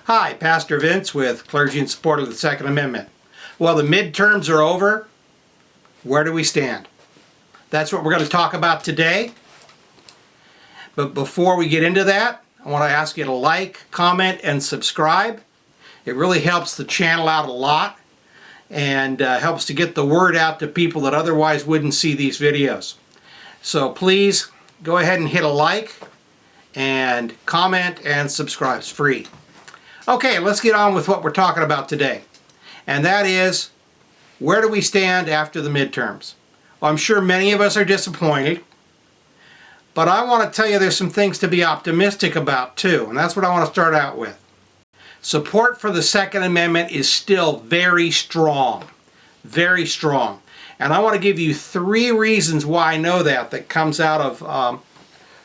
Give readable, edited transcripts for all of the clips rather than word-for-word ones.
Hi, Pastor Vince with Clergy in Support of the Second Amendment. Well, the midterms are over. Where do we stand? That's what we're going to talk about today. But before we get into that, I want to ask you to like, comment, and subscribe. It really helps the channel out a lot and helps to get the word out to people that otherwise wouldn't see these videos. So please go ahead and hit a like and comment and subscribe. It's free. Okay, let's get on with what we're talking about today. And that is, where do we stand after the midterms? Well, I'm sure many of us are disappointed, but I want to tell you there's some things to be optimistic about too, and that's what I want to start out with. Support for the Second Amendment is still very strong, very strong. And I want to give you 3 reasons why I know that comes out of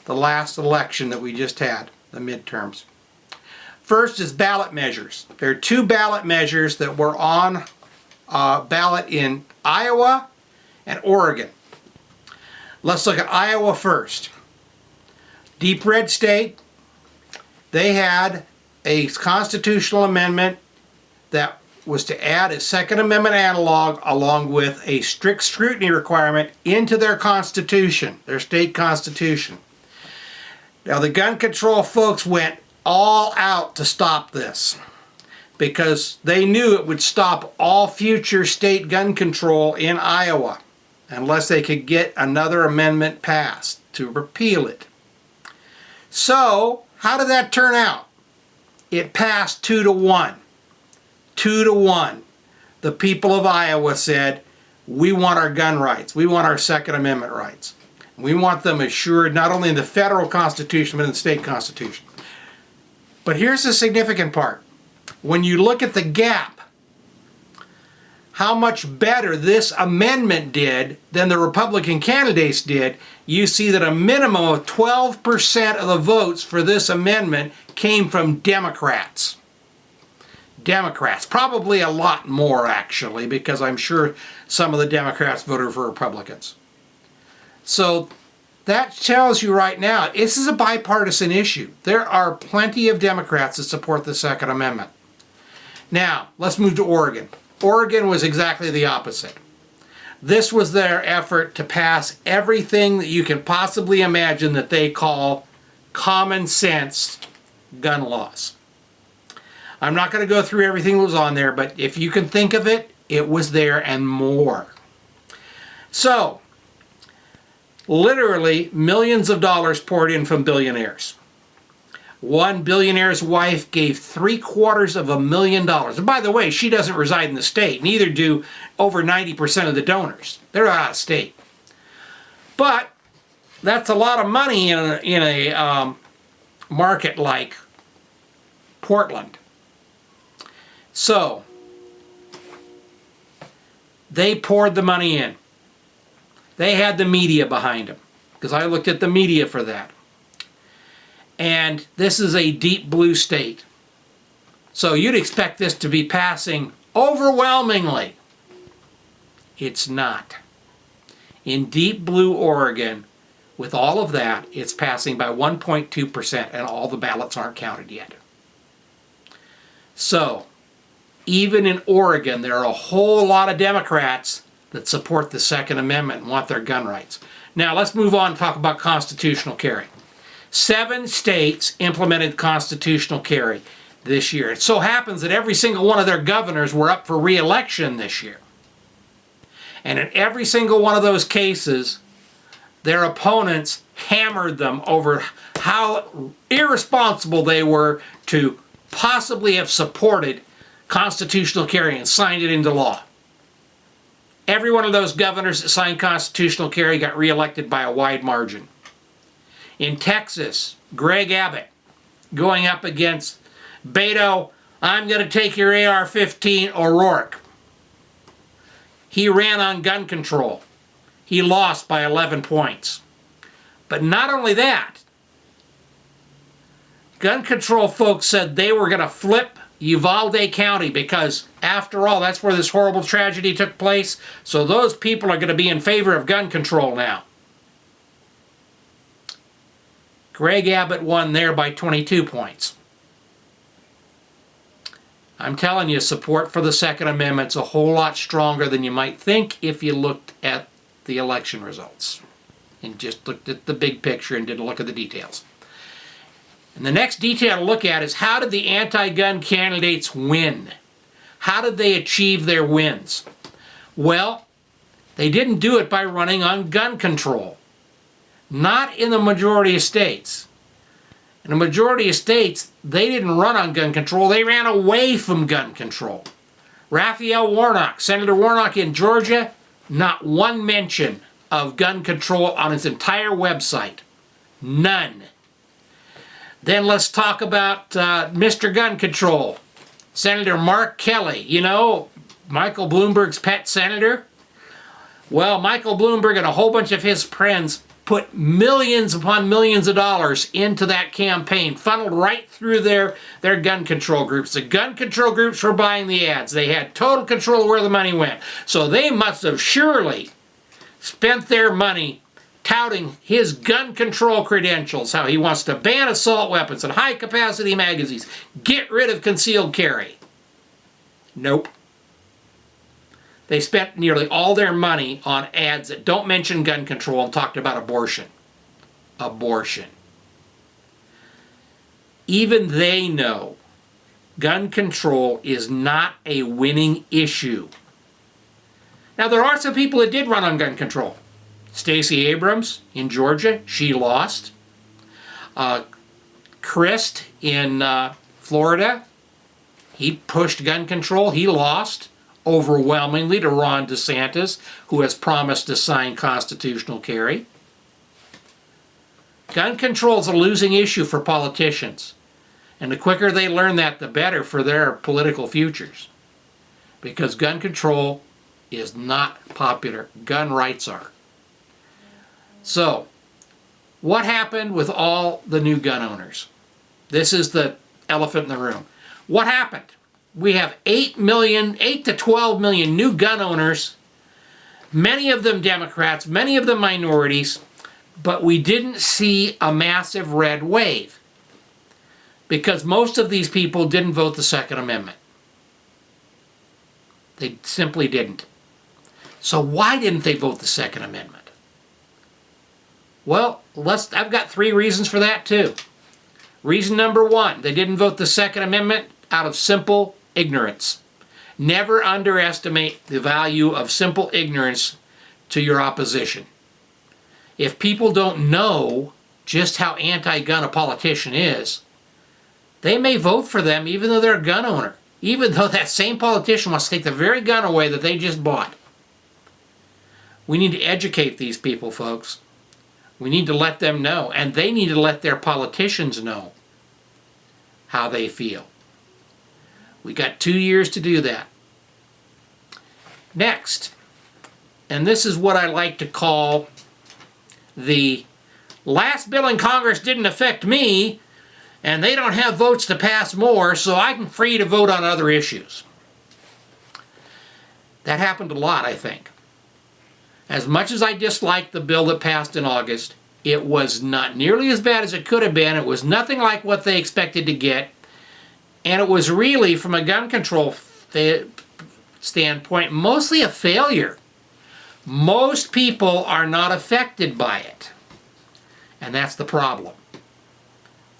the last election that we just had, the midterms. First is ballot measures. There are 2 ballot measures that were on ballot in Iowa and Oregon. Let's look at Iowa first. Deep red state, they had a constitutional amendment that was to add a Second Amendment analog along with a strict scrutiny requirement into their constitution, their state constitution. Now the gun control folks went all out to stop this because they knew it would stop all future state gun control in Iowa unless they could get another amendment passed to repeal it. So how did that turn out? It passed 2-1. 2-1. The people of Iowa said, we want our gun rights. We want our Second Amendment rights. We want them assured not only in the federal constitution but in the state constitution. But here's the significant part. When you look at the gap, how much better this amendment did than the Republican candidates did, you see that a minimum of 12% of the votes for this amendment came from Democrats. Democrats. Probably a lot more, actually, because I'm sure some of the Democrats voted for Republicans. So that tells you right now, this is a bipartisan issue. There are plenty of Democrats that support the Second Amendment. Now, let's move to Oregon. Oregon was exactly the opposite. This was their effort to pass everything that you can possibly imagine that they call common sense gun laws. I'm not going to go through everything that was on there, but if you can think of it, it was there and more. So, literally millions of dollars poured in from billionaires. One billionaire's wife gave $750,000. And by the way, she doesn't reside in the state. Neither do over 90% of the donors. They're out of state. But that's a lot of money in a market like Portland. So they poured the money in. They had the media behind them, because I looked at the media for that. And this is a deep blue state. So you'd expect this to be passing overwhelmingly. It's not. In deep blue Oregon, with all of that, it's passing by 1.2%, and all the ballots aren't counted yet. So, even in Oregon, there are a whole lot of Democrats that support the Second Amendment and want their gun rights. Now, let's move on and talk about constitutional carry. 7 states implemented constitutional carry this year. It so happens that every single one of their governors were up for re-election this year. And in every single one of those cases, their opponents hammered them over how irresponsible they were to possibly have supported constitutional carry and signed it into law. Every one of those governors that signed constitutional carry got re-elected by a wide margin. In Texas, Greg Abbott going up against Beto, I'm going to take your AR-15 O'Rourke. He ran on gun control. He lost by 11 points. But not only that, gun control folks said they were going to flip Uvalde County because, after all, that's where this horrible tragedy took place. So those people are going to be in favor of gun control now. Greg Abbott won there by 22 points. I'm telling you, support for the Second Amendment's a whole lot stronger than you might think if you looked at the election results and just looked at the big picture and didn't look at the details. And the next detail to look at is, how did the anti-gun candidates win? How did they achieve their wins? Well, they didn't do it by running on gun control. Not in the majority of states. In the majority of states, they didn't run on gun control. They ran away from gun control. Raphael Warnock, Senator Warnock in Georgia, not one mention of gun control on his entire website. None. Then let's talk about Mr. Gun Control. Senator Mark Kelly, you know, Michael Bloomberg's pet senator. Well, Michael Bloomberg and a whole bunch of his friends put millions upon millions of dollars into that campaign, funneled right through their gun control groups. The gun control groups were buying the ads. They had total control of where the money went. So they must have surely spent their money touting his gun control credentials, how he wants to ban assault weapons and high-capacity magazines, get rid of concealed carry. Nope. They spent nearly all their money on ads that don't mention gun control and talked about abortion. Abortion. Even they know gun control is not a winning issue. Now, there are some people that did run on gun control. Stacey Abrams in Georgia, she lost. Crist in Florida, he pushed gun control, he lost overwhelmingly to Ron DeSantis, who has promised to sign constitutional carry. Gun control is a losing issue for politicians. And the quicker they learn that, the better for their political futures. Because gun control is not popular. Gun rights are. So, what happened with all the new gun owners? This is the elephant in the room. What happened? We have 8 to 12 million new gun owners, many of them Democrats, many of them minorities, but we didn't see a massive red wave because most of these people didn't vote the Second Amendment. They simply didn't. So why didn't they vote the Second Amendment? Well, I've got 3 reasons for that too. Reason number 1, they didn't vote the Second Amendment out of simple ignorance. Never underestimate the value of simple ignorance to your opposition. If people don't know just how anti-gun a politician is, they may vote for them even though they're a gun owner, even though that same politician wants to take the very gun away that they just bought. We need to educate these people, folks. We need to let them know, and they need to let their politicians know how they feel. We got 2 years to do that. Next, and this is what I like to call the last bill in Congress didn't affect me, and they don't have votes to pass more, so I'm free to vote on other issues. That happened a lot, I think. As much as I disliked the bill that passed in August, it was not nearly as bad as it could have been. It was nothing like what they expected to get. And it was really, from a gun control standpoint, mostly a failure. Most people are not affected by it. And that's the problem.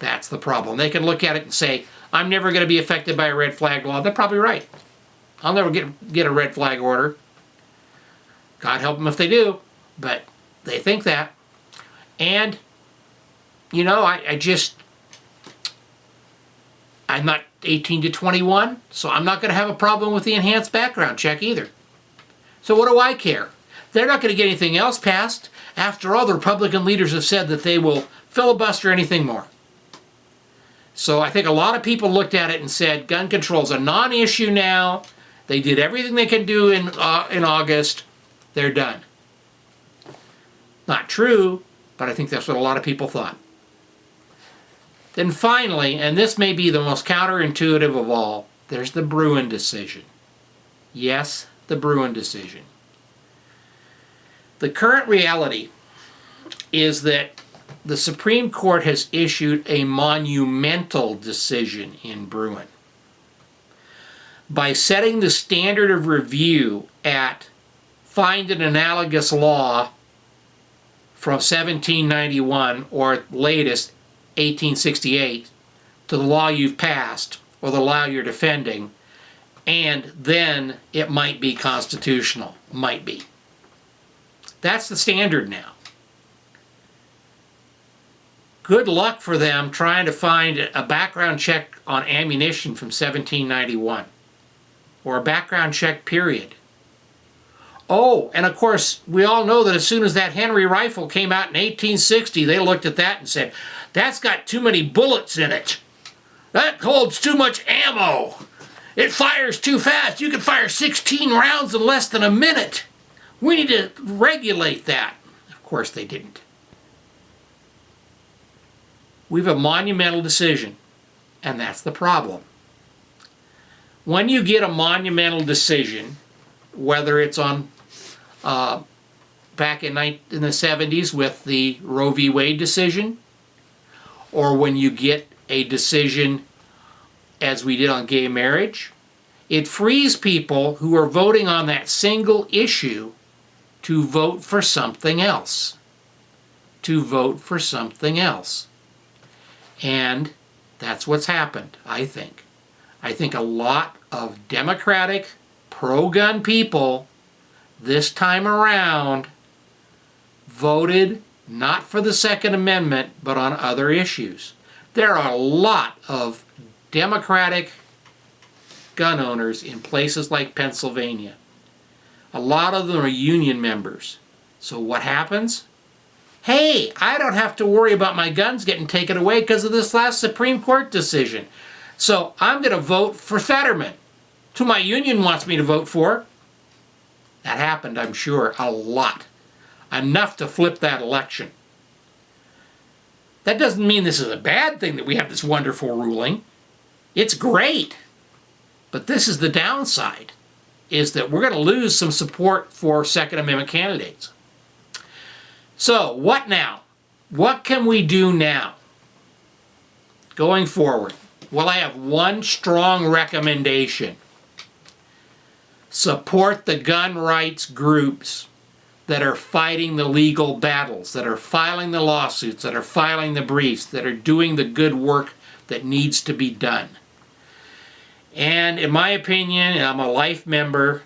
That's the problem. They can look at it and say, I'm never going to be affected by a red flag law. They're probably right. I'll never get a red flag order. God help them if they do, but they think that. And, you know, I'm not 18 to 21, so I'm not going to have a problem with the enhanced background check either. So what do I care? They're not going to get anything else passed. After all, the Republican leaders have said that they will filibuster anything more. So I think a lot of people looked at it and said, gun control is a non-issue now. They did everything they can do in August. They're done. Not true, but I think that's what a lot of people thought. Then finally, and this may be the most counterintuitive of all, there's the Bruen decision. Yes, the Bruen decision. The current reality is that the Supreme Court has issued a monumental decision in Bruen. by setting the standard of review at find an analogous law from 1791 or latest 1868 to the law you've passed or the law you're defending, and then it might be constitutional. Might be. That's the standard now. Good luck for them trying to find a background check on ammunition from 1791 or a background check period. Oh, and of course, we all know that as soon as that Henry rifle came out in 1860, they looked at that and said, that's got too many bullets in it. That holds too much ammo. It fires too fast. You can fire 16 rounds in less than a minute. We need to regulate that. Of course they didn't. We have a monumental decision, and that's the problem. When you get a monumental decision, whether it's on back in the 70s with the Roe v. Wade decision, or when you get a decision as we did on gay marriage, it frees people who are voting on that single issue to vote for something else. To vote for something else. And that's what's happened, I think. I think a lot of Democratic, pro-gun people this time around voted not for the Second Amendment, but on other issues. There are a lot of Democratic gun owners in places like Pennsylvania. A lot of them are union members. So what happens? Hey, I don't have to worry about my guns getting taken away because of this last Supreme Court decision. So I'm going to vote for Fetterman, who my union wants me to vote for. That happened, I'm sure, a lot. Enough to flip that election. That doesn't mean this is a bad thing that we have this wonderful ruling. It's great. But this is the downside, is that we're going to lose some support for Second Amendment candidates. So, what now? What can we do now going forward? Well, I have one strong recommendation. Support the gun rights groups that are fighting the legal battles, that are filing the lawsuits, that are filing the briefs, that are doing the good work that needs to be done. And in my opinion, and I'm a life member,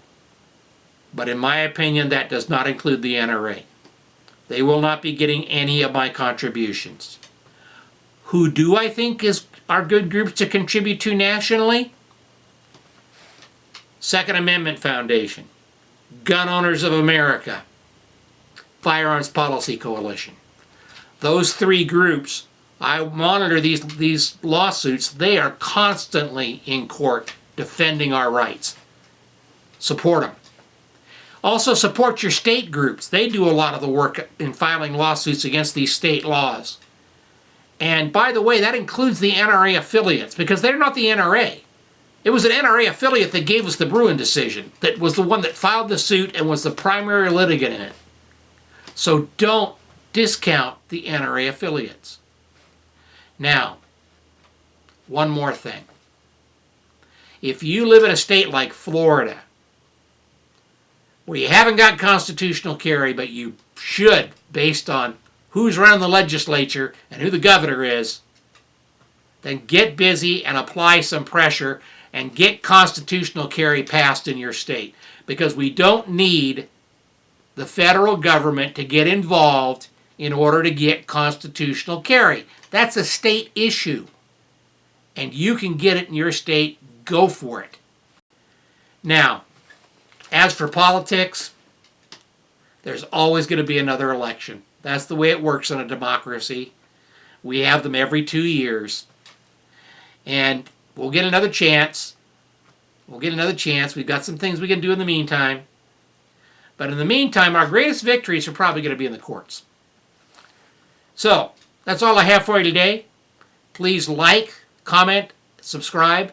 but in my opinion, that does not include the NRA. They will not be getting any of my contributions. Who do I think are good groups to contribute to nationally? Second Amendment Foundation, Gun Owners of America, Firearms Policy Coalition. Those three groups, I monitor these lawsuits. They are constantly in court defending our rights. Support them. Also support your state groups. They do a lot of the work in filing lawsuits against these state laws. And by the way, that includes the NRA affiliates, because they're not the NRA. It was an NRA affiliate that gave us the Bruen decision, that was the one that filed the suit and was the primary litigant in it. So don't discount the NRA affiliates. Now, one more thing. If you live in a state like Florida, where you haven't got constitutional carry, but you should, based on who's running the legislature and who the governor is, then get busy and apply some pressure and get constitutional carry passed in your state. Because we don't need the federal government to get involved in order to get constitutional carry. That's a state issue. And you can get it in your state, go for it. Now, as for politics, there's always going to be another election. That's the way it works in a democracy. We have them every 2 years. And we'll get another chance. We'll get another chance. We've got some things we can do in the meantime. But in the meantime, our greatest victories are probably going to be in the courts. So, that's all I have for you today. Please like, comment, subscribe,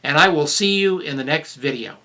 and I will see you in the next video.